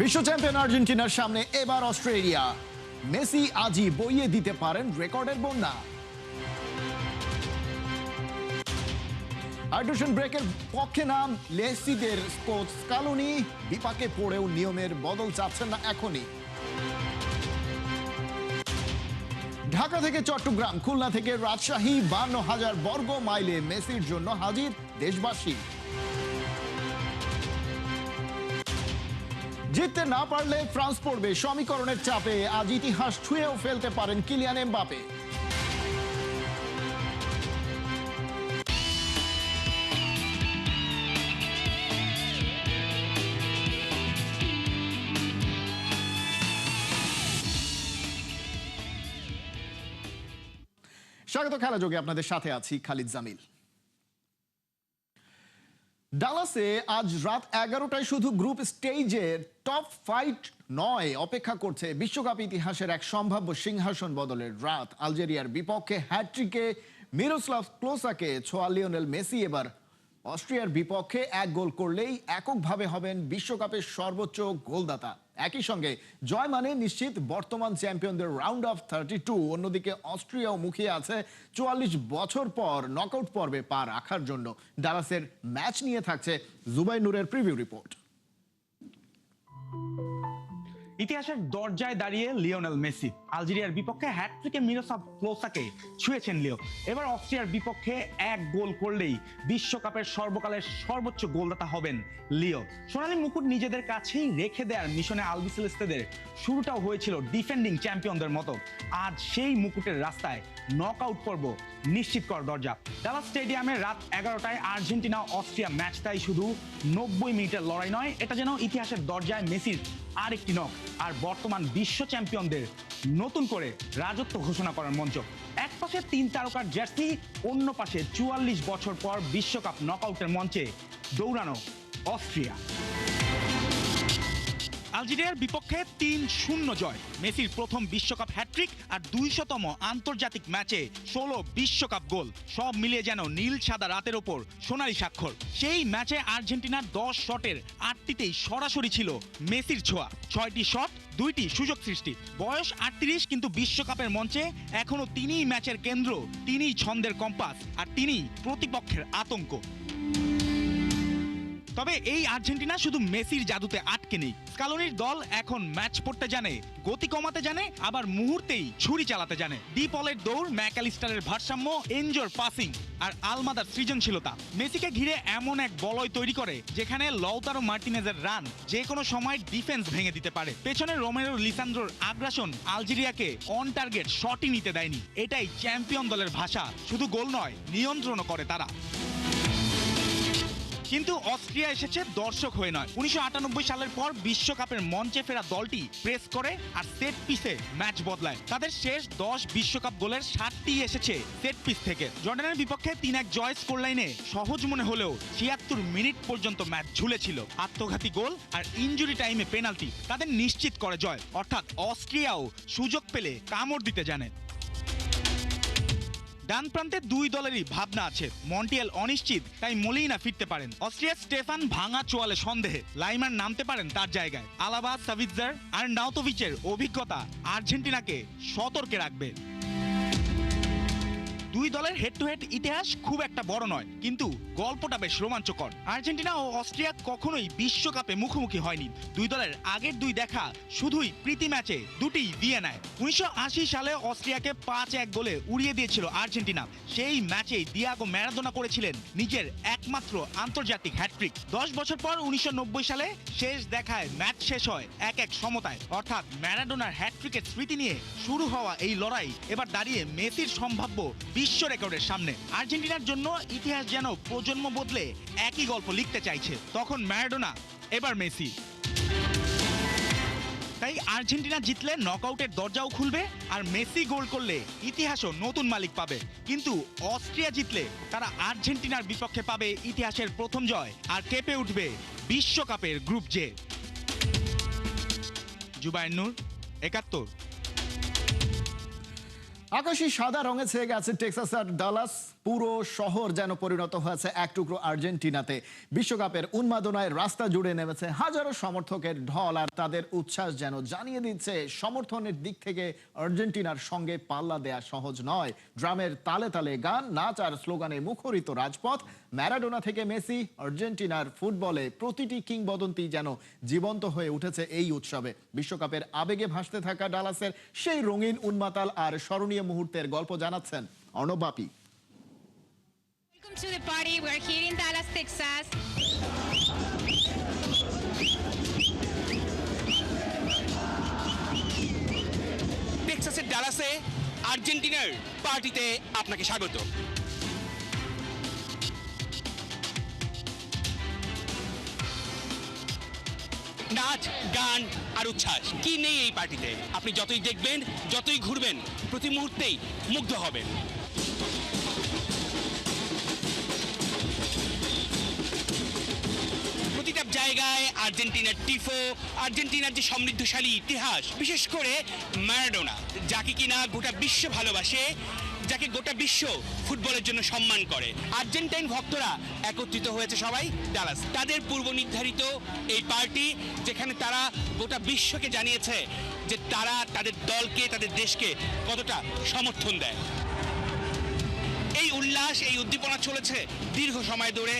বিশ্ব চ্যাম্পিয়ন আর্জেন্টিনার সামনে এবার অস্ট্রেলিয়া। মেসি আজই বইয়ে দিতে পারেন রেকর্ডের বন্যা। হাইড্রেশন ব্রেকের পক্ষে নাম লেসিদের কোচ স্কালোনি বিপাকে পড়েও নিয়মের বদল চাচ্ছেন না এখনই। ঢাকা থেকে চট্টগ্রাম, খুলনা থেকে রাজশাহী, 52,000 বর্গ মাইলে মেসির জন্য হাজির দেশবাসী। জিততে না পারলে ফ্রান্স পড়বে সমীকরণের চাপে। আজ ইতিহাস ছুঁয়েও ফেলতে পারেন কিলিয়ান এমবাপে। স্বাগত খেলা যোগে, আপনাদের সাথে আছি খালিদ জামিল। ডালাসে আজ রাত 11টায় শুধু গ্রুপ স্টেজের টপ ফাইট নয়, অপেক্ষা করছে বিশ্বকাপ ইতিহাসের এক সম্ভাব্য সিংহাসন বদলের রাত। আলজেরিয়ার বিপক্ষে হ্যাটট্রিকে মিরোস্লাভ ক্লোসাকে ছোঁয়া লিওনেল মেসি এবার অস্ট্রিয়ার বিপক্ষে এক গোল করলেই এককভাবে হবেন বিশ্বকাপের সর্বোচ্চ গোলদাতা। একই সঙ্গে জয় মানে নিশ্চিত বর্তমান চ্যাম্পিয়নদের রাউন্ড অফ 32। অন্যদিকে অস্ট্রিয়াও মুখিয়ে আছে 44 বছর পর নকআউট পর্বে পা রাখার জন্য। ডালাসের ম্যাচ নিয়ে থাকছে জুবাই নূরের প্রিভিউ রিপোর্ট। ইতিহাসের দরজায় দাঁড়িয়ে লিওনেল মেসি। আলজেরিয়ার বিপক্ষে হ্যাটট্রিকে মিরোস্লাভ ক্লোসাকে ছুঁয়েছেন লিও। এবার অস্ট্রিয়ার বিপক্ষে এক গোল করলেই বিশ্বকাপের সর্বকালের সর্বোচ্চ গোলদাতা হবেন লিও। সোনালী মুকুট নিজেদের কাছেই রেখে দেওয়ার মিশনে আলবিসেলেস্তেদের শুরুটাও হয়েছিল ডিফেন্ডিং চ্যাম্পিয়নদের মতো। আজ সেই মুকুটের রাস্তায় নকআউট পর্ব নিশ্চিত করার দরজা। ডালাস স্টেডিয়ামে রাত 11টায় আর্জেন্টিনা অস্ট্রিয়া ম্যাচ। তাই শুধু 90 মিনিটের লড়াই নয়, এটা যেন ইতিহাসের দরজায় মেসির আরেকটি নক আর বর্তমান বিশ্ব চ্যাম্পিয়নদের নতুন করে রাজত্ব ঘোষণা করার মঞ্চ। এক পাশে 3 তারকার জার্সি, অন্য পাশে 44 বছর পর বিশ্বকাপ নকআউটের মঞ্চে দৌড়ানো অস্ট্রিয়া। আলজেরিয়ার বিপক্ষে 3-0 জয়, মেসির প্রথম বিশ্বকাপ হ্যাটট্রিক আর 200তম আন্তর্জাতিক ম্যাচে 16 বিশ্বকাপ গোল। সব মিলিয়ে যেন নীল সাদা রাতের ওপর সোনালী স্বাক্ষর। সেই ম্যাচে আর্জেন্টিনার 10 শটের 8টিতেই সরাসরি ছিল মেসির ছোঁয়া। 6টি শট, 2টি সুযোগ সৃষ্টি। বয়স 38, কিন্তু বিশ্বকাপের মঞ্চে এখনো তিনিই ম্যাচের কেন্দ্র, তিনিই ছন্দের কম্পাস আর তিনিই প্রতিপক্ষের আতঙ্ক। তবে এই আর্জেন্টিনা শুধু মেসির জাদুতে আটকে নেই। স্কালোনির দল এখন ম্যাচ পড়তে জানে, গতি কমাতে জানে, আবার মুহূর্তেই ছুরি চালাতে জানে। ডিপলের দৌড়, ম্যাকঅ্যালিস্টারের ভারসাম্য, এনজোর পাসিং আর আলমাদার সৃজনশীলতা মেসিকে ঘিরে এমন এক বলয় তৈরি করে যেখানে লাউতারো মার্টিনেজের রান যে কোনো সময় ডিফেন্স ভেঙে দিতে পারে। পেছনে রোমেরো লিসান্দ্রোর আগ্রাসন আলজেরিয়াকে অন টার্গেট শটই নিতে দেয়নি। এটাই চ্যাম্পিয়ন দলের ভাষা। শুধু গোল নয়, নিয়ন্ত্রণও করে তারা। কিন্তু অস্ট্রিয়া এসেছে দর্শক হয়ে নয়। 1998 সালের পর বিশ্বকাপের মঞ্চে ফেরা দলটি প্রেস করে আর সেট পিসে ম্যাচ বদলায়। তাদের শেষ 10 বিশ্বকাপ গোলের 7টি এসেছে সেট পিস থেকে। জর্ডানের বিপক্ষে 3-1 জয় স্কোরলাইনে সহজ মনে হলেও 76 মিনিট পর্যন্ত ম্যাচ ঝুলেছিল। আত্মঘাতী গোল আর ইনজুরি টাইমে পেনাল্টি তাদের নিশ্চিত করে জয়। অর্থাৎ অস্ট্রিয়াও সুযোগ পেলে কামড় দিতে জানে। ডান প্রান্তে দুই দলেরই ভাবনা আছে। মন্টিয়েল অনিশ্চিত, তাই মলিনা ফিরতে পারেন। অস্ট্রিয়ার স্টেফান ভাঙা চোয়ালে সন্দেহে, লাইমার নামতে পারেন তার জায়গায়। আলাবা, সাভিৎজার আর নাউতোভিচের অভিজ্ঞতা আর্জেন্টিনাকে সতর্কে রাখবে। দুই দলের হেড টু হেড ইতিহাস খুব একটা বড় নয়, কিন্তু গল্পটা বেশ রোমাঞ্চকর। আর্জেন্টিনা ও অস্ট্রিয়া কখনোই বিশ্বকাপে মুখোমুখি হয়নি। দুই দলের আগের দুই দেখা শুধুই প্রীতি ম্যাচে, দুটি ভিয়েনায়। 1980 সালে অস্ট্রিয়াকে 5-1 গোলে উড়িয়ে দিয়েছিল আর্জেন্টিনা। সেই ম্যাচেই দিয়াগো ম্যারাডোনা করেছিলেন নিজের একমাত্র আন্তর্জাতিক হ্যাটট্রিক। 10 বছর পর 1990 সালে শেষ দেখায় ম্যাচ শেষ হয় 1-1 সমতায়। অর্থাৎ ম্যারাডোনার হ্যাটট্রিকের স্মৃতি নিয়ে শুরু হওয়া এই লড়াই এবার দাঁড়িয়ে মেসির সম্ভাব্য বিশ্ব রেকর্ডের সামনে। আর্জেন্টিনার জন্য ইতিহাস যেন প্রজন্ম বদলে একই গল্প লিখতে চাইছে। তখন ম্যারাডোনা, এবার মেসি। তাই আর্জেন্টিনা জিতলে নকআউটের দরজাও খুলবে, আর মেসি গোল করলে ইতিহাসও নতুন মালিক পাবে। কিন্তু অস্ট্রিয়া জিতলে তারা আর্জেন্টিনার বিপক্ষে পাবে ইতিহাসের প্রথম জয় আর কেঁপে উঠবে বিশ্বকাপের গ্রুপ জে। জুবায়ের নূর, 71। আকাশী সাদা রঙে ছেয়ে গেছে টেক্সাস আর ডালাস। পুরো শহর যেন পরিণত হয়েছে এক টুকরো আর্জেন্টিনাতে। বিশ্বকাপের উন্মাদনায় রাস্তা জুড়ে নেমেছে হাজারো সমর্থকের ঢল, আর তাদের উচ্ছ্বাস যেন জানিয়ে দিচ্ছে সমর্থনের দিক থেকে আর্জেন্টিনার সঙ্গে পাল্লা দেয়া সহজ নয়। ড্রামের তালে তালে গান, নাচ আর স্লোগানে মুখরিত রাজপথ। ম্যারাডোনা থেকে মেসি, আর্জেন্টিনার ফুটবলে প্রতিটি কিংবদন্তি যেন জীবন্ত হয়ে উঠেছে এই উৎসবে। বিশ্বকাপের আবেগে ভাসতে থাকা ডালাসের সেই রঙিন, উন্মাতাল আর স্মরণীয় মুহূর্তের গল্প জানাচ্ছেন অর্ণব বাপি। Welcome to the party. We're here in Dallas, Texas. টেক্সাসের ডালাসে আর্জেন্টিনার পার্টিতে আপনাকে স্বাগত। নাচ, গান আর উচ্ছ্বাস কি নেই এই পার্টিতে? আপনি যতই দেখবেন, যতই ঘুরবেন, প্রতি মুহূর্তেই মুগ্ধ হবেন। প্রতিটা জায়গায় আর্জেন্টিনার টিফো, আর্জেন্টিনার যে সমৃদ্ধশালী ইতিহাস, বিশেষ করে ম্যারাডোনা, যাকে কিনা গোটা বিশ্ব ভালোবাসে, যাকে গোটা বিশ্ব ফুটবলের জন্য সম্মান করে। আর্জেন্টাইন ভক্তরা একত্রিত হয়েছে সবাই ডালাস। তাদের পূর্ব নির্ধারিত এই পার্টি, যেখানে তারা গোটা বিশ্বকে জানিয়েছে যে তারা তাদের দলকে, তাদের দেশকে কতটা সমর্থন দেয়। এই উল্লাস, এই উদ্দীপনা চলেছে দীর্ঘ সময় ধরে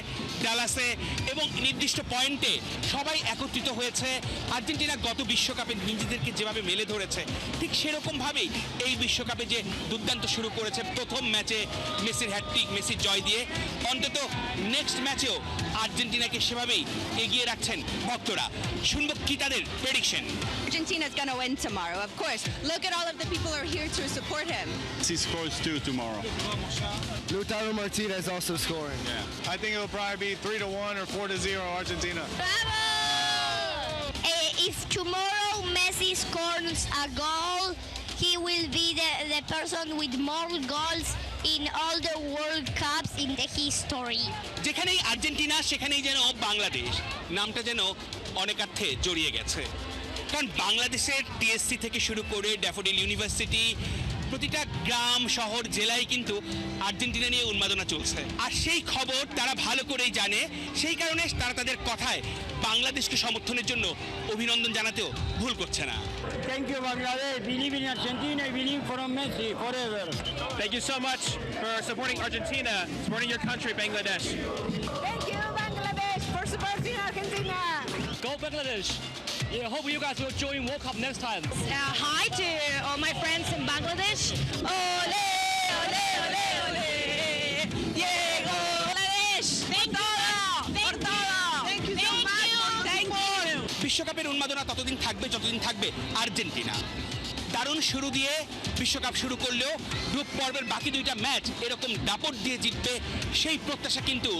ডালাসে, এবং নির্দিষ্ট পয়েন্টে সবাই একত্রিত হয়েছে। আর্জেন্টিনা গত বিশ্বকাপে নিজেদেরকে যেভাবে মেলে ধরেছে, ঠিক সেরকমভাবেই এই বিশ্বকাপে যে দুর্দান্ত শুরু করেছে, প্রথম ম্যাচে মেসির হ্যাটট্রিক, মেসির জয় দিয়ে, অন্তত নেক্সট ম্যাচেও আর্জেন্টিনাকে সেভাবেই এগিয়ে রাখছেন ভক্তরা। শুনবো কি তাদের prediction. Argentina's gonna win tomorrow, of course. Look at all of the people who are here to support him. He scores 2 tomorrow. Lautaro Martinez also scoring. I think it'll probably be 3-1 or 4-0 Argentina. Bravo! If tomorrow Messi scores a goal, he will be the person with more goals in all the World Cups in the history. যেখানেই Argentina সেখানেই যেন বাংলাদেশ নামটা যেন অনেকার্থে জড়িয়ে গেছে। কারণ বাংলাদেশের TSC থেকে শুরু করে ড্যাফোডিল ইউনিভার্সিটি, প্রতিটা গ্রাম, শহর, জেলায় কিন্তু আর্জেন্টিনা নিয়ে উন্মাদনা চলছে। আর সেই খবর তারা ভালো করেই জানে, সেই কারণে তারা তাদের কথায় বাংলাদেশকে সমর্থনের জন্য অভিনন্দন জানাতেও ভুল করছে না। Thank you, Bangladesh. Believe in Argentina. Believe from Messi forever. Thank you so much for supporting Argentina, supporting your country, Bangladesh. Thank you, Bangladesh, for supporting Argentina. Go Bangladesh! Yeah, hope you guys will join World Cup next time. Hi to all my friends in Bangladesh. Ole, ole, ole, ole. Diego, Bangladesh. Thank you. Thank you so much. Thank you. বিশ্বকাপের উন্মাদনা ততদিন থাকবে যতদিন থাকবে Argentina. দারুণ শুরু দিয়ে বিশ্বকাপ শুরু করলেও গ্রুপ পর্বের বাকি দুইটা ম্যাচ এরকম দাপট দিয়ে জিতবে, সেই প্রত্যাশা কিন্তু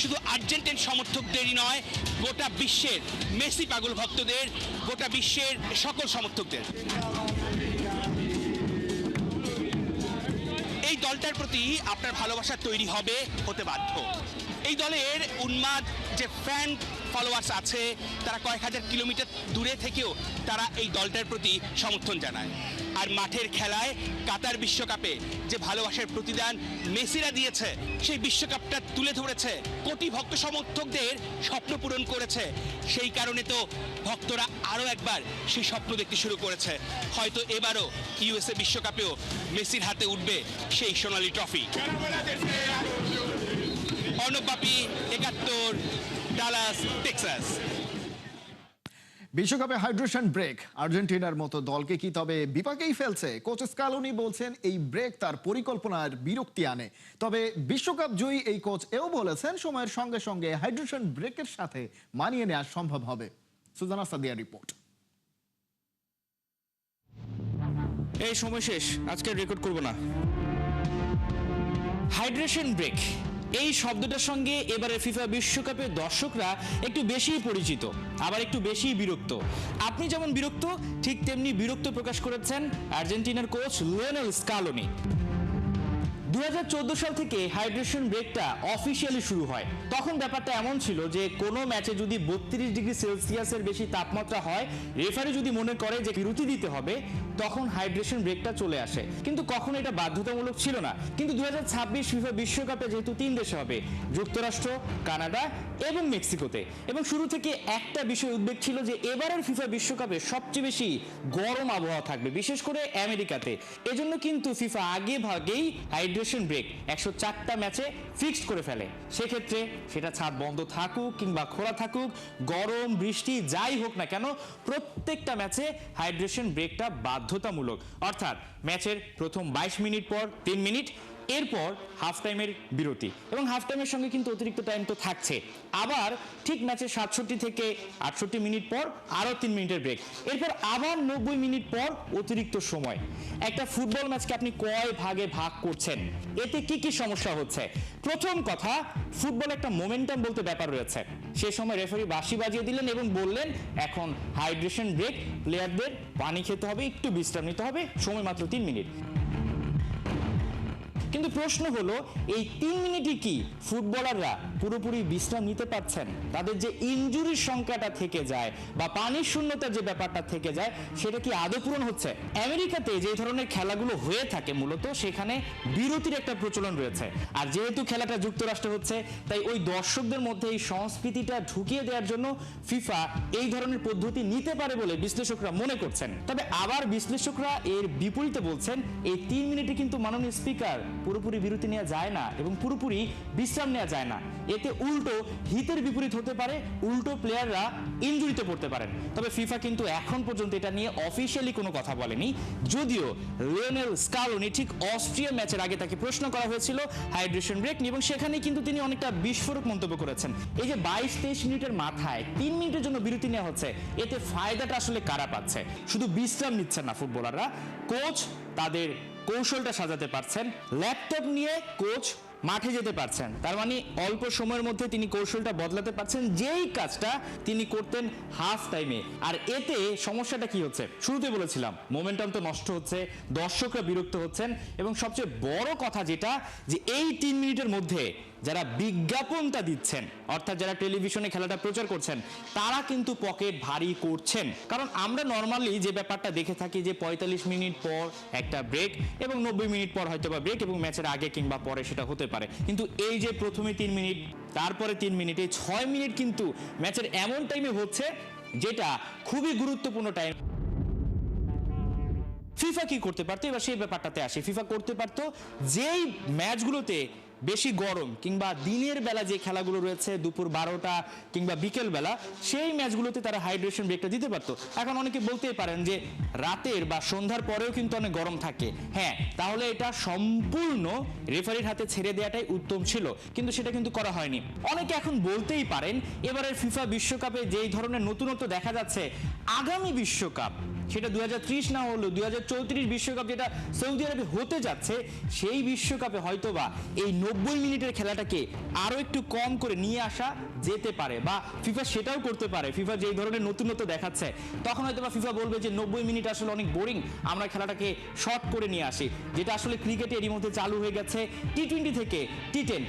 শুধু আর্জেন্টিন সমর্থকদেরই নয়, গোটা বিশ্বের মেসি পাগল ভক্তদের, গোটা বিশ্বের সকল সমর্থকদের। এই দলটার প্রতি আপনার ভালোবাসা তৈরি হতে বাধ্য। এই দলের উন্মাদ যে ফ্যান ফলোয়ার্স আছে, তারা কয়েক হাজার কিলোমিটার দূরে থেকেও তারা এই দলটার প্রতি সমর্থন জানায়। আর মাঠের খেলায় কাতার বিশ্বকাপে যে ভালোবাসার প্রতিদান মেসিরা দিয়েছে, সেই বিশ্বকাপটা তুলে ধরেছে, কোটি ভক্ত সমর্থকদের স্বপ্ন পূরণ করেছে। সেই কারণে তো ভক্তরা আরও একবার সেই স্বপ্ন দেখতে শুরু করেছে। হয়তো এবারও ইউএসএ বিশ্বকাপেও মেসির হাতে উঠবে সেই সোনালী ট্রফি। অর্ণব বাপি, ৭১, ডালাস, টেক্সাস। বিশ্বকাপে হাইড্রেশন ব্রেক আর্জেন্টিনার মতো দলকে কি তবে বিপাকেই ফেলছে? কোচ স্কালোনি বলছেন এই ব্রেক তার পরিকল্পনার বিরক্তি আনে। তবে বিশ্বকাপ জয়ী এই কোচ এও বলেছেন সময়ের সঙ্গে সঙ্গে হাইড্রেশন ব্রেকের সাথে মানিয়ে নেওয়া সম্ভব হবে। সুজানা সাদিয়া রিপোর্ট। এই সময় শেষ, আজকে রেকর্ড করব না। হাইড্রেশন ব্রেক, এই শব্দটার সঙ্গে এবারে ফিফা বিশ্বকাপের দর্শকরা একটু বেশিই পরিচিত, আবার একটু বেশিই বিরক্ত। আপনি যেমন বিরক্ত, ঠিক তেমনি বিরক্ত প্রকাশ করেছেন আর্জেন্টিনার কোচ লিওনেল স্কালোনি। 2014 সাল থেকে হাইড্রেশন ব্রেকটা অফিসিয়ালি শুরু হয়। তখন ব্যাপারটা এমন ছিল যে কোনো ম্যাচে যদি 32 ডিগ্রি সেলসিয়াসের বেশি তাপমাত্রা হয়, রেফারি যদি মনে করে যে বিরতি দিতে হবে, তখন হাইড্রেশন ব্রেকটা চলে আসে। কিন্তু কখনো এটা বাধ্যতামূলক ছিল না। কিন্তু 2026 ফিফা বিশ্বকাপে যেহেতু 3 দেশে হবে, যুক্তরাষ্ট্র, কানাডা এবং মেক্সিকোতে, এবং শুরু থেকে একটা বিষয় উদ্বেগ ছিল যে এবারের ফিফা বিশ্বকাপে সবচেয়ে বেশি গরম আবহাওয়া থাকবে, বিশেষ করে আমেরিকাতে। এজন্য কিন্তু ফিফা আগে ভাগেই হাইড্রেশন ব্রেক 104টা ম্যাচে ফিক্সড করে ফেলে। সেক্ষেত্রে সেটা ছাদ বন্ধ থাকুক কিংবা খোলা থাকুক, গরম বৃষ্টি যাই হোক না কেন, প্রত্যেকটা ম্যাচে হাইড্রেশন ব্রেকটা বাধ্যতামূলক। অর্থাৎ ম্যাচের প্রথম 22 মিনিট পর 3 মিনিট, এরপর হাফ টাইমের বিরতি, এবং হাফ টাইমের সঙ্গে কিন্তু অতিরিক্ত টাইম তো থাকছে। আবার ঠিক ম্যাচের 67 থেকে 68 মিনিট পর আরও 3 মিনিটের ব্রেক, এরপর আবার 90 মিনিট পর অতিরিক্ত সময়। একটা ফুটবল ম্যাচকে আপনি কয় ভাগে ভাগ করছেন, এতে কি কি সমস্যা হচ্ছে? প্রথম কথা, ফুটবল একটা মোমেন্টাম বলতে ব্যাপার রয়েছে। সে সময় রেফারি বাঁশি বাজিয়ে দিলেন এবং বললেন এখন হাইড্রেশন ব্রেক, প্লেয়ারদের পানি খেতে হবে, একটু বিশ্রাম নিতে হবে, সময় মাত্র 3 মিনিট। কিন্তু প্রশ্ন হলো, এই 3 মিনিটই কি ফুটবলাররা পুরোপুরি বিশ্রাম নিতে পারছেন? তাদের যে ইনজুরির সংখ্যাটা থেকে যায় বা পানির শূন্যতার যে ব্যাপারটা থেকে যায়, সেটা কি আদৌ পূরণ হচ্ছে? আমেরিকাতে যে ধরনের খেলাগুলো হয়ে থাকে মূলত সেখানে বিরতির একটা প্রচলন রয়েছে। আর যেহেতু খেলাটা যুক্তরাষ্ট্রে হচ্ছে, তাই ওই দর্শকদের মধ্যে এই সংস্কৃতিটা ঢুকিয়ে দেওয়ার জন্য ফিফা এই ধরনের পদ্ধতি নিতে পারে বলে বিশ্লেষকরা মনে করছেন। তবে আবার বিশ্লেষকরা এর বিপরীতে বলছেন, এই 3 মিনিটে কিন্তু মাননীয় স্পিকার পুরোপুরি বিরতি নেওয়া যায় না এবং পুরোপুরি বিশ্রাম নেওয়া যায় না। এতে উল্টো হিতের বিপরীত হতে পারে, উল্টো প্লেয়াররা ইনজুরিতে পড়তে পারেন। তবে ফিফা কিন্তু এখন পর্যন্ত এটা নিয়ে অফিসিয়ালি কোনো কথা বলেনি, যদিও লিওনেল স্কালোনি ঠিক অস্ট্রিয়া ম্যাচের আগে তাকে প্রশ্ন করা হয়েছিল হাইড্রেশন ব্রেক নিয়ে, এবং সেখানেই কিন্তু তিনি অনেকটা বিস্ফোরক মন্তব্য করেছেন। এই যে 22-23 মিনিটের মাথায় 3 মিনিটের জন্য বিরতি নেওয়া হচ্ছে, এতে ফায়দাটা আসলে কারা পাচ্ছে? শুধু বিশ্রাম নিচ্ছেন না ফুটবলাররা, কোচ তাদের কৌশলটা সাজাতে পারছেন, ল্যাপটপ নিয়ে কোচ মাঠে যেতে পারছেন। তার মানে অল্প সময়ের মধ্যে তিনি কৌশলটা বদলাতে পারছেন, যেই কাজটা তিনি করতেন হাফ টাইমে। আর এতে সমস্যাটা কি হচ্ছে? শুরুতে বলেছিলাম, মোমেন্টাম তো নষ্ট হচ্ছে, দর্শকরা বিরক্ত হচ্ছেন, এবং সবচেয়ে বড় কথা যেটা, যে এই 3 মিনিটের মধ্যে যারা বিজ্ঞাপনটা দিচ্ছেন, অর্থাৎ যারা টেলিভিশনে খেলাটা প্রচার করছেন, তারা কিন্তু পকেট ভারী করছেন। কারণ আমরা নর্মালি যে ব্যাপারটা দেখে থাকি যে 45 মিনিট পর একটা ব্রেক এবং 90 মিনিট পর হয়তো বা ব্রেক, এবং ম্যাচের আগে কিংবা পরে সেটা হতে পারে। কিন্তু এই যে প্রথমে 3 মিনিট, তারপরে 3 মিনিট, এই 6 মিনিট কিন্তু ম্যাচের এমন টাইমে হচ্ছে যেটা খুবই গুরুত্বপূর্ণ টাইম। ফিফা কি করতে পারতো? এবার সেই ব্যাপারটাতে আসে। ফিফা করতে পারতো যেই ম্যাচগুলোতে বেশি গরম কিংবা দিনের বেলা যে খেলাগুলো রয়েছে, দুপুর 12টা কিংবা বিকেল বেলা, সেই ম্যাচগুলোতে তারা হাইড্রেশন ব্রেকটা দিতে পারতো। এখন অনেকে বলতেই পারেন যে রাতের বা সন্ধ্যার পরেও কিন্তু অনেক গরম থাকে। হ্যাঁ, তাহলে এটা সম্পূর্ণ রেফারির হাতে ছেড়ে দেওয়াটাই উত্তম ছিল, কিন্তু সেটা কিন্তু করা হয়নি। অনেকে এখন বলতেই পারেন, এবারের ফিফা বিশ্বকাপে যেই ধরনের নতুনত্ব দেখা যাচ্ছে, আগামী বিশ্বকাপ সেটা 2030 না হলেও 2034 বিশ্বকাপ যেটা সৌদি আরবে হতে যাচ্ছে, সেই বিশ্বকাপে হয়তোবা এই 90 মিনিটের খেলাটাকে আরো একটু কম করে নিয়ে আসা যেতে পারে, বা ফিফা সেটাও করতে পারে। ফিফা যেই ধরনের নতুনত্ব দেখাচ্ছে, তখন হয়তোবা ফিফা বলবে যে 90 মিনিট আসলে অনেক বোরিং, আমরা খেলাটাকে শর্ট করে নিয়ে আসি, যেটা আসলে ক্রিকেটে এরই মধ্যে চালু হয়ে গেছে টি20 থেকে টি10।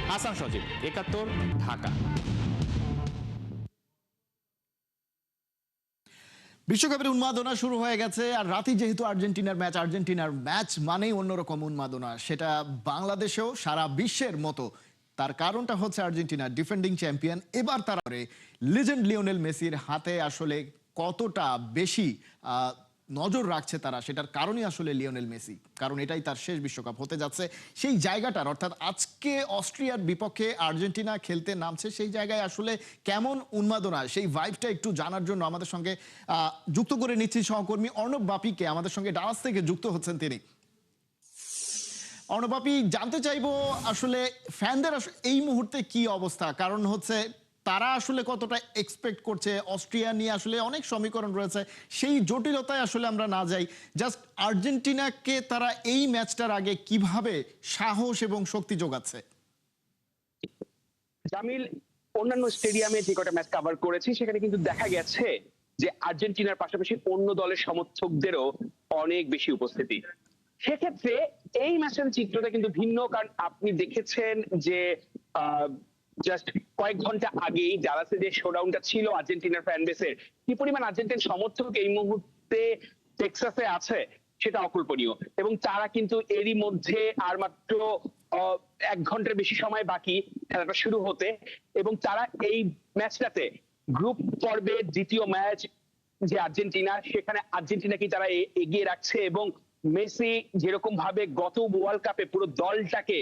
হাসান সজীব, 71, ঢাকা। বিশ্বকাপের উন্মাদনা শুরু হয়ে গেছে, আর রাতে যেহেতু আর্জেন্টিনার ম্যাচ মানেই অন্যরকম উন্মাদনা, সেটা বাংলাদেশেও সারা বিশ্বের মতো। তার কারণটা হচ্ছে আর্জেন্টিনা ডিফেন্ডিং চ্যাম্পিয়ন, এবার তারা লিজেন্ড লিওনেল মেসির হাতে আসলে কতটা বেশি নজর রাখছে তারা, সেটার কারণই আসলে লিওনেল মেসি, কারণ এটাই তার শেষ বিশ্বকাপ হতে যাচ্ছে। সেই জায়গাটার, অর্থাৎ আজকে অস্ট্রিয়ার বিপক্ষে আর্জেন্টিনা খেলতে নামছে, সেই জায়গায় আসলে কেমন উন্মাদনা, সেই ভাইবটা একটু জানার জন্য আমাদের সঙ্গে যুক্ত করে নিচ্ছি সহকর্মী অর্ণব বাপিকে। আমাদের সঙ্গে ডালাস থেকে যুক্ত হচ্ছেন তিনি। অর্ণব বাপি, জানতে চাইবো আসলে ফ্যানদের এই মুহূর্তে কি অবস্থা, কারণ হচ্ছে তারা আসলে কতটা এক্সপেক্ট করছে। অস্ট্রিয়া নিয়ে আসলে অনেক সমীকরণ রয়েছে, সেই জটিলতায় আসলে আমরা না যাই, জাস্ট আর্জেন্টিনাকে তারা এই ম্যাচটার আগে কিভাবে সাহস এবং শক্তি যোগাচ্ছে? জামিল, অন্যান্য স্টেডিয়ামে যে কটা ম্যাচ কভার করেছি, সেখানে কিন্তু দেখা গেছে যে আর্জেন্টিনার পাশাপাশি অন্য দলের সমর্থকদেরও অনেক বেশি উপস্থিতি। সেক্ষেত্রে এই ম্যাচের চিত্রটা কিন্তু ভিন্ন, কারণ আপনি দেখেছেন যে জাস্ট কয়েক ঘন্টা আগেই ডালাসে যে শোডাউনটা ছিল আর্জেন্টিনার ফ্যান বেসের, কি পরিমাণ আর্জেন্টিন সমর্থক এই মুহূর্তে টেক্সাসে আছে সেটা অকল্পনীয়। এবং তারা কিন্তু এরই মধ্যে আর মাত্র 1 ঘন্টার বেশি সময় বাকি খেলাটা শুরু হতে, এবং তারা এই ম্যাচটাতে গ্রুপ পর্বের দ্বিতীয় ম্যাচ যে আর্জেন্টিনা, সেখানে আর্জেন্টিনাকে তারা এগিয়ে রাখছে। এবং মেসি যেরকম ভাবে গত ওয়ার্ল্ড কাপে পুরো দলটাকে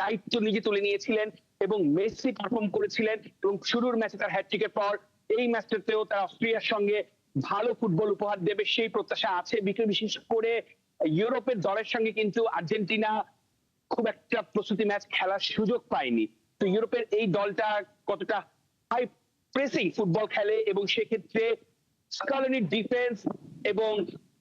দায়িত্ব নিজে তুলে নিয়েছিলেন এবং মেসি পারফর্ম করেছিলেন, এবং শুরুর ম্যাচে তার হ্যাটট্রিকের পর এই ম্যাচটাতেও তারা অস্ট্রিয়ার সঙ্গে ভালো ফুটবল উপহার দেবে সেই প্রত্যাশা আছে। বিশেষ করে ইউরোপের দলের সঙ্গে কিন্তু আর্জেন্টিনা খুব একটা প্রস্তুতি ম্যাচ খেলার সুযোগ পায়নি। তো ইউরোপের এই দলটা কতটা হাই প্রেসিং ফুটবল খেলে এবং সেক্ষেত্রে স্কলনির ডিফেন্স এবং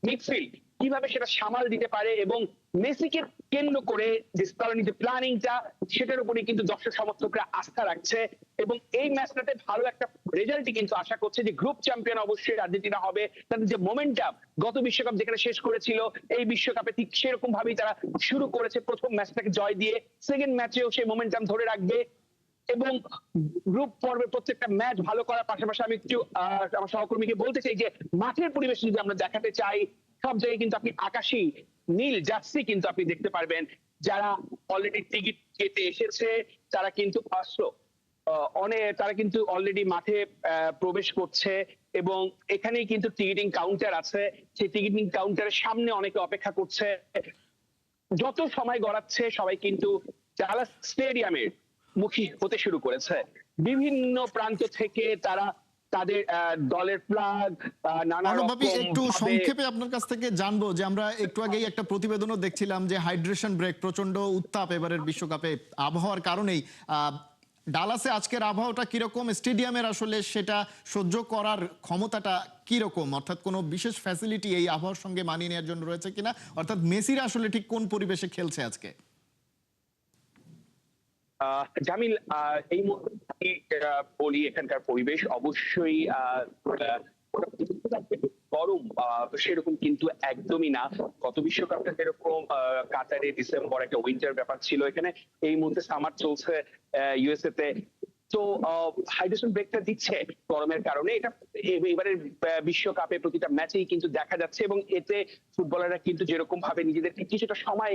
মিডফিল্ড কিভাবে সেটা সামাল দিতে পারে, এবং মেসিকে কেন্দ্র করে যে স্কলনির যে প্ল্যানিংটা, সেটার উপরে কিন্তু দর্শক সমর্থকরা আস্থা রাখছে। এবং এই ম্যাচটাতে ভালো একটা রেজাল্টই কিন্তু আশা করছে যে গ্রুপ চ্যাম্পিয়ন অবশ্যই আর্জেন্টিনা হবে। তাদের যে মোমেন্টাম গত বিশ্বকাপ যেখানে শেষ করেছিল, এই বিশ্বকাপে ঠিক সেরকম ভাবেই তারা শুরু করেছে, প্রথম ম্যাচটাকে জয় দিয়ে সেকেন্ড ম্যাচেও সেই মোমেন্টাম ধরে রাখবে। এবং গ্রুপ পর্বের প্রত্যেকটা ম্যাচ ভালো করার পাশাপাশি আমি একটু আমার সহকর্মীকে বলতে চাই যে মাঠের পরিবেশ যদি আমরা দেখাতে চাই, সব জায়গায় কিন্তু আপনি আকাশী নীল জার্সি কিন্তু আপনি দেখতে পারবেন। যারা অলরেডি টিকিট কেটে এসেছে তারা কিন্তু তারা কিন্তু অলরেডি মাঠে প্রবেশ করছে, এবং এখানেই কিন্তু টিকিটিং কাউন্টার আছে। সেই টিকিটিং কাউন্টারের সামনে অনেকে অপেক্ষা করছে। যত সময় গড়াচ্ছে সবাই কিন্তু ডালাস স্টেডিয়ামের মুখী হতে শুরু করেছে। বিভিন্ন প্রান্ত থেকে তারা তাদের দলের ফ্ল্যাগ নানা রকম একটু সংক্ষেপে আপনার কাছ থেকে জানবো যে আমরা একটু আগেই একটা প্রতিবেদনও দেখছিলাম যে হাইড্রেশন ব্রেক, প্রচন্ড উত্তাপ এবারের বিশ্বকাপে আবহাওয়ার কারণেই। ডালাসে আজকের আবহাওয়াটা কিরকম, স্টেডিয়ামের আসলে সেটা সহ্য করার ক্ষমতাটা কিরকম, অর্থাৎ কোনো বিশেষ ফ্যাসিলিটি এই আবহাওয়ার সঙ্গে মানিয়ে নেওয়ার জন্য রয়েছে কিনা, অর্থাৎ মেসিরা আসলে ঠিক কোন পরিবেশে খেলছে আজকে? জামিল, এই মুহূর্তে বলি এখানকার পরিবেশ অবশ্যই গরম সেরকম কিন্তু একদমই না। গত বিশ্বকাপটা যেরকম কাতারে ডিসেম্বর একটা উইন্টার ব্যাপার ছিল, এখানে এই মুহূর্তে সামার চলছে ইউএসএ তে। তো হাইড্রেশন ব্রেকটা দিচ্ছে গরমের কারণে, এটা এবারের বিশ্বকাপে প্রতিটা ম্যাচেই কিন্তু দেখা যাচ্ছে, এবং এতে ফুটবলাররা কিন্তু যেরকম ভাবে নিজেদেরকে কিছুটা সময়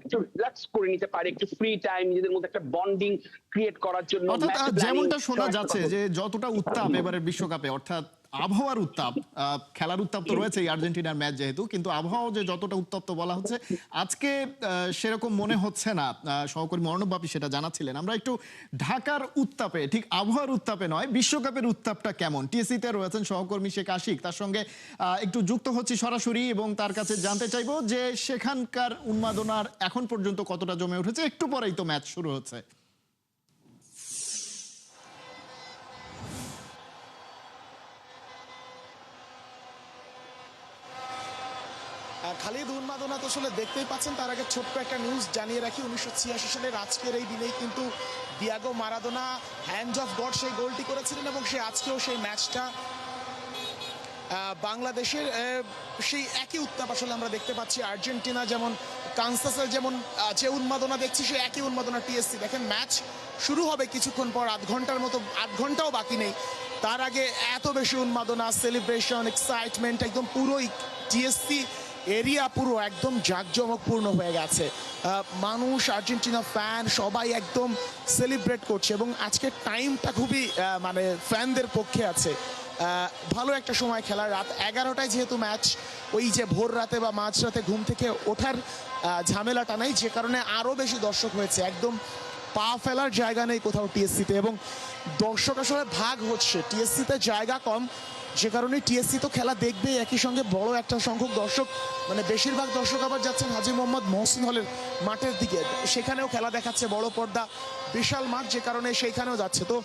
একটু রিল্যাক্স করে নিতে পারে, একটু ফ্রি টাইম নিজেদের মধ্যে একটা বন্ডিং ক্রিয়েট করার জন্য। যেমনটা শোনা যাচ্ছে যে যতটা উত্তাপ এবারের বিশ্বকাপে, অর্থাৎ আবহাওয়ার উত্তাপ, খেলার উত্তাপ তো রয়েছে আর্জেন্টিনার ম্যাচ যেহেতু, কিন্তু আবহাওয়া যে যতটা উত্তপ্ত বলা হচ্ছে আজকে সেরকম মনে হচ্ছে না। সহকর্মী অর্ণব বাপি সেটা জানাচ্ছিলেন। আমরা একটু ঢাকার উত্তাপে, ঠিক আবহাওয়ার উত্তাপে নয়, বিশ্বকাপের উত্তাপটা কেমন, টিএসসিতে রয়েছেন সহকর্মী শেখ আশিক, তার সঙ্গে একটু যুক্ত হচ্ছি সরাসরি এবং তার কাছে জানতে চাইবো যে সেখানকার উন্মাদনার এখন পর্যন্ত কতটা জমে উঠেছে। একটু পরেই তো ম্যাচ শুরু হচ্ছে। খালিদ, উন্মাদনা তো আসলে দেখতেই পাচ্ছেন। তার আগে ছোট্ট একটা নিউজ জানিয়ে রাখি, 1986 সালের আজকের এই দিনেই কিন্তু Diego Maradona hand of god সেই গোলটি করেছিলেন, এবং সে আজকেও সেই ম্যাচটা বাংলাদেশের সেই একই উত্তাপ আসলে আমরা দেখতে পাচ্ছি। আর্জেন্টিনা যেমন, কানসাসের যেমন যে উন্মাদনা দেখছি, সে একই উন্মাদনা টিএসসি। দেখেন ম্যাচ শুরু হবে কিছুক্ষণ পর, 8 ঘন্টার মতো, 8 ঘন্টাও বাকি নেই। তার আগে এত বেশি উন্মাদনা, সেলিব্রেশন, এক্সাইটমেন্ট, একদম পুরোই টিএসসি এরিয়া পুরো একদম জাঁকজমকপূর্ণ হয়ে গেছে। মানুষ, আর্জেন্টিনা ফ্যান সবাই একদম সেলিব্রেট করছে, এবং আজকের টাইমটা খুবই মানে ফ্যানদের পক্ষে আছে। ভালো একটা সময় খেলার, রাত 11টায় যেহেতু ম্যাচ, ওই যে ভোর রাতে বা মাঝরাতে ঘুম থেকে ওঠার ঝামেলাটা নেই, যে কারণে আরও বেশি দর্শক হয়েছে। একদম পা ফেলার জায়গা নেই কোথাও টিএসসিতে, এবং দর্শক আসলে ভাগ হচ্ছে। টিএসসিতে জায়গা কম, যে কারণে টিএসসি তো খেলা দেখবে, একই সঙ্গে বড় একটা সংখ্যক দর্শক, মানে বেশিরভাগ দর্শক আবার যাচ্ছেন হাজী মোহাম্মদ মহসিন হলের মাঠের দিকে, সেখানেও খেলা দেখাচ্ছে, বড় পর্দা, বিশাল মাঠ, যে কারণে সেইখানেও যাচ্ছে। তো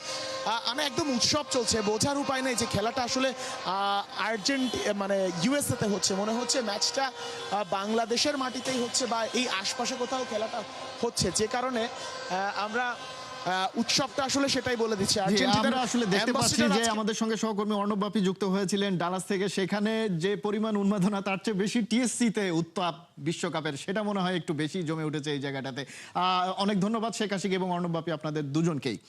মানে একদম উৎসব চলছে, বোঝার উপায় নেই যে খেলাটা আসলে মানে ইউএসএতে হচ্ছে। মনে হচ্ছে ম্যাচটা বাংলাদেশের মাটিতেই হচ্ছে, বা এই আশপাশে কোথাও খেলাটা হচ্ছে, যে কারণে আমরা উৎসবটা আসলে সেটাই বলে দিচ্ছে। জি, আর্জেন্টিনার আমরা আসলে দেখতে পাচ্ছি ambassador যে আজকে- আমাদের সঙ্গে সহকর্মী অর্ণব বাপি যুক্ত হয়েছিলেন ডালাস থেকে। সেখানে যে পরিমাণ উন্মাদনা তার চেয়ে বেশি টিএসসিতে উত্তাপ বিশ্বকাপের, সেটা মনে হয় একটু বেশি জমে উঠেছে এই জায়গাটাতে। অনেক ধন্যবাদ শেখ আশিক এবং অর্ণব বাপি আপনাদের দুজনকেই।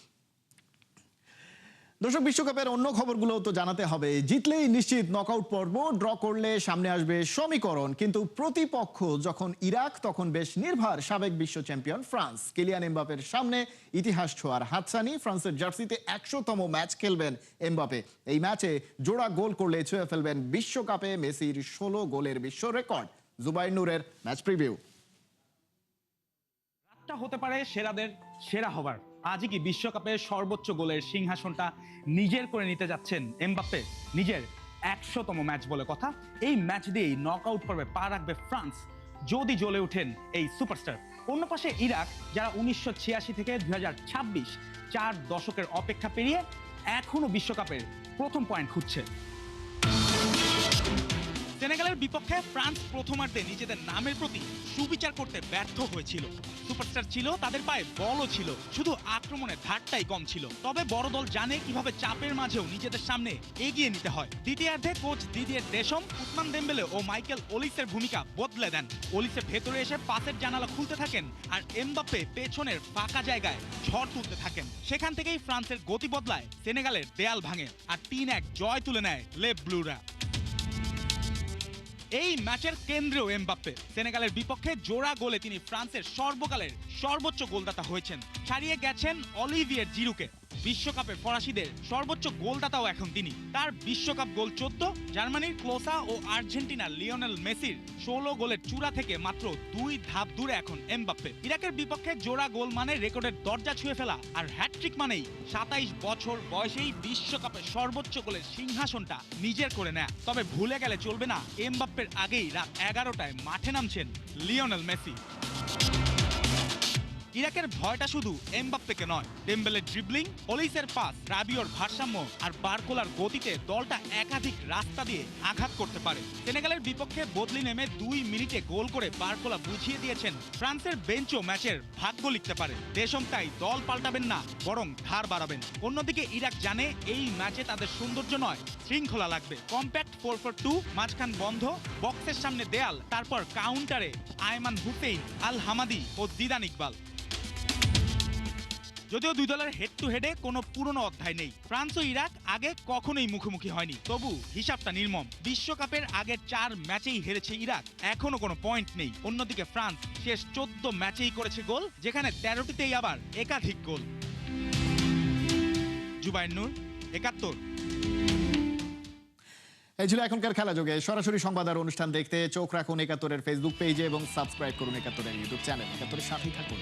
দর্শক, বিশ্বকাপের অন্য খবরগুলো তো জানাতে হবে। জিতলেই নিশ্চিত নকআউট পর্ব, ড্র করলে সামনে আসবে সমীকরণ। কিন্তু প্রতিপক্ষ যখন ইরাক, তখন বেশ নির্ভর সাবেক বিশ্ব চ্যাম্পিয়ন ফ্রান্স। কিলিয়ান এমবাপের সামনে ইতিহাস ছোঁয়ার হাতছানি। ফ্রান্সের জার্সিতে 100তম ম্যাচ খেলবেন এমবাপে। এই ম্যাচে জোড়া গোল করলে ছুঁয়ে ফেলবেন বিশ্বকাপে মেসির 16 গোলের বিশ্ব রেকর্ড। জুবাইর নূরের ম্যাচ প্রিভিউ। রাতটা হতে পারে সেরাদের সেরা হবার। আজই কি বিশ্বকাপের সর্বোচ্চ গোলের সিংহাসনটা নিজের করে নিতে যাচ্ছেন এমবাপ্পে? নিজের 100তম ম্যাচ বলে কথা। এই ম্যাচ দিয়েই নকআউট পর্বে পা রাখবে ফ্রান্স, যদি জ্বলে ওঠেন এই সুপারস্টার। অন্য পাশে ইরাক, যারা 1986 থেকে 2026 4 দশকের অপেক্ষা পেরিয়ে এখনো বিশ্বকাপের প্রথম পয়েন্ট খুঁজছে। সেনেগালের বিপক্ষে ফ্রান্স প্রথমার্ধে নিজেদের নামের প্রতি সুবিচার করতে ব্যর্থ হয়েছিল। সুপারস্টার ছিল, তাদের পায়ে বলও ছিল, শুধু আক্রমণের ধারটাই কম ছিল। তবে বড় দল জানে কিভাবে চাপের মাঝেও নিজেদের সামনে এগিয়ে নিতে হয়। দ্বিতীয়ার্ধে coach Didier Deschamps, Ousmane Dembele ও মাইকেল ওলিসের ভূমিকা বদলে দেন। ওলিসের ভেতরে এসে পাসের জানালা খুলতে থাকেন, আর এমবাপ্পে পেছনের ফাঁকা জায়গায় ঝড় তুলতে থাকেন। সেখান থেকেই ফ্রান্সের গতি বদলায়, সেনেগালের দেয়াল ভাঙে, আর 3-1 জয় তুলে নেয় লে ব্লুরা। এই ম্যাচের কেন্দ্রেও এমবাপ্পে। সেনেগালের বিপক্ষে জোড়া গোলে তিনি ফ্রান্সের সর্বকালের সর্বোচ্চ গোলদাতা হয়েছেন, ছাড়িয়ে গেছেন অলিভিয়ের জিরুকে। বিশ্বকাপে ফরাসিদের সর্বোচ্চ গোলদাতাও এখন তিনি। তার বিশ্বকাপ গোল 14, জার্মানির ক্লোসা ও আর্জেন্টিনার লিওনেল মেসির 16 গোলের চূড়া থেকে মাত্র 2 ধাপ দূরে এখন এমবাপ্পে। ইরাকের বিপক্ষে জোড়া গোল মানে রেকর্ডের দরজা ছুঁয়ে ফেলা, আর হ্যাটট্রিক মানেই 27 বছর বয়সেই বিশ্বকাপের সর্বোচ্চ গোলের সিংহাসনটা নিজের করে নেয়। তবে ভুলে গেলে চলবে না, এমবাপ্পের আগেই রাত 11টায় মাঠে নামছেন লিওনেল মেসি। ইরাকের ভয়টা শুধু এমবাপ্পেকে নয়, ডেম্বেলের ড্রিবলিং, ওলিসের পাস, রাবিওর ভারসাম্য আর বারকোলার গতিতে দলটা একাধিক রাস্তা দিয়ে আঘাত করতে পারে। সেনেগালের বিপক্ষে বদলি নেমে 2 মিনিটে গোল করে বারকোলা বুঝিয়ে দিয়েছেন ফ্রান্সের বেঞ্চও ম্যাচের ভাগ্য লিখতে পারে। দেশম তাই দল পাল্টাবেন না, বরং ধার বাড়াবেন। অন্যদিকে ইরাক জানে এই ম্যাচে তাদের সৌন্দর্য নয়, শৃঙ্খলা লাগবে। কম্প্যাক্ট 4-4-2, মাঝখান বন্ধ, বক্সের সামনে দেয়াল, তারপর কাউন্টারে আয়মান হুসেইন, আল হামাদি ও জিদান ইকবাল। যদিও দুই দলের হেড টু হেডে কোনো পুরনো অধ্যায় নেই, ফ্রান্স ও ইরাক আগে কখনোই মুখোমুখি হয়নি, তবু হিসাবটা নির্মম। বিশ্বকাপের আগের 4 ম্যাচেই হেরেছে ইরাক, এখনো কোনো পয়েন্ট নেই। অন্যদিকে ফ্রান্স শেষ 14 ম্যাচেই করেছে গোল, যেখানে 13টিতেই আবার একাধিক গোল। জুবাইর নূর, 71। এই ছিল এখনকার খেলা যোগে। সরাসরি সংবাদ আর অনুষ্ঠান দেখতে চোখ রাখুন 71-এর ফেসবুক পেজে এবং সাবস্ক্রাইব করুন 71-এর ইউটিউব চ্যানেল। 71-এর সাথেই থাকুন।